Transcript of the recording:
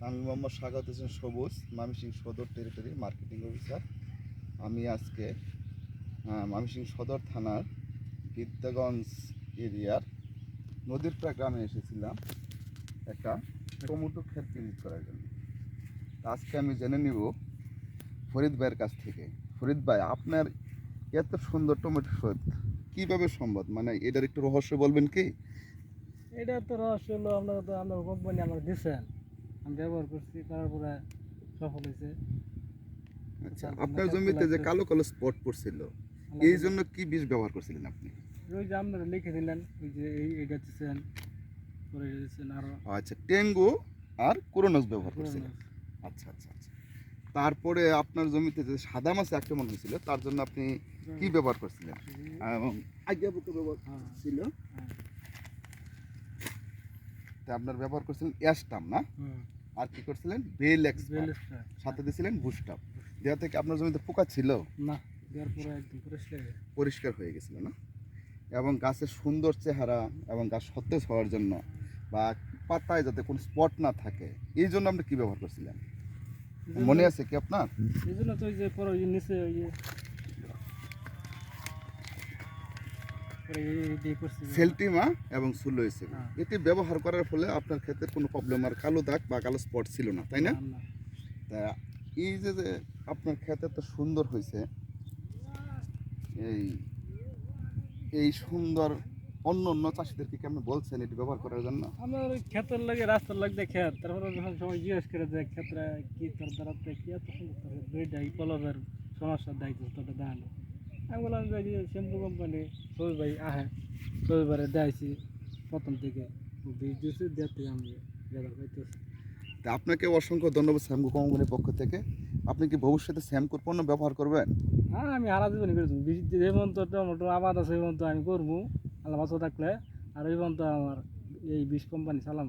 আমি মোহাম্মদ স্বাগত হোসেন সবুজ, ময়মনসিংহ সদর টেরিটরি মার্কেটিং অফিসার। আমি আজকে ময়মনসিংহ সদর থানার বিদ্যাগঞ্জ এরিয়ার নদীরপাড় গ্রামে এসেছিলাম একটা টমেটো ক্ষেত ভিজিট করার জন্য। আজকে আমি জেনে নিব ফরিদ ভাইয়ের কাছ থেকে। ফরিদ ভাই, আপনার এত সুন্দর টমেটো ক্ষেত কীভাবে সম্ভব? মানে এটার একটু রহস্য বলবেন কি? এটা তো রহস্য হলো, আপনার কোম্পানি আমাকে দিচ্ছেন, আমি ব্যবহার করছি, করার পরে সফল হয়েছে। আচ্ছা, আপনার জমিতে যে কালো কালো স্পট পড়ছিল, এই জন্য কি বীজ ব্যবহার করছিলেন আপনি? ওই যে আপনারা লিখে দিলেন, ওই যে এইটা দিচ্ছেন, করে দিচ্ছেন আরো। আচ্ছা, টেঙ্গু আর কুরোনস ব্যবহার করছিলেন। আচ্ছা আচ্ছা আচ্ছা। তারপরে আপনার জমিতে যে সাদা মাছ আক্রমণ হয়েছিল, তার জন্য আপনি কি ব্যবহার করছিলেন? এবং আজ্ঞা বুকে ব্যবহার ছিল, তা আপনার ব্যবহার করছিলেন অ্যাস্টাম না? আর কি করছিলেন? বেল এক্সপার্ট, সাথে দিয়েছিলেন বুস্টাপ। দেওয়া থেকে আপনার জমিতে পোকা ছিল না? দেওয়ার পরে একদম পরিষ্কার হয়ে গেছিল না? এবং গাছের সুন্দর চেহারা এবং গাছ সতেজ হওয়ার জন্য বা পাতায় যাতে কোনো স্পট না থাকে, এই জন্য আপনি কি ব্যবহার করছিলেন? মনে আছে কি আপনার? এই জন্য তো ওই যে পরে ওই নিচে ওই সেলটিমা এবং সুলোইসিল, এটি ব্যবহার করার ফলে আপনার ক্ষেত্রে কোনো প্রবলেম আর কালো দাগ বা কালো স্পট ছিল না, তাই না? তা এই যে যে আপনার ক্ষেত এত সুন্দর হয়েছে, এই এই সুন্দর অন্য অন্য চাষিদেরকে কেমন বলছেন এটি ব্যবহার করার জন্য? আমার ওই ক্ষেতের লাগে, রাস্তার লাগবে ক্ষেত, তারপরে যখন সবাই জিজ্ঞেস করে যে ক্ষেত্রে কি তোর দ্বারাতে কি এত সুন্দর দুইটাই কলমের সমস্যার দায়িত্ব তোটা দেখানো। আমি বললাম যে শ্যাম্পু কোম্পানি সবুজ ভাই আহে, সবুজ ভাইরে দেখাইছি প্রথম থেকে, বীজ দিয়েছি, দেওয়ার থেকে আমি ব্যবহার করতেছি। তা আপনাকে অসংখ্য ধন্যবাদ শ্যামকো কোম্পানির পক্ষ থেকে। আপনি কি ভবিষ্যতে শ্যামকোর পণ্য ব্যবহার করবেন? হ্যাঁ, আমি হারা জীবনই করছি। বীজ যেমন তো টমেটো আবাদ আছে, এই তো আমি করবো আল্লাহ বাঁচা থাকলে, আর এই তো আমার এই বীজ কোম্পানি চালাম।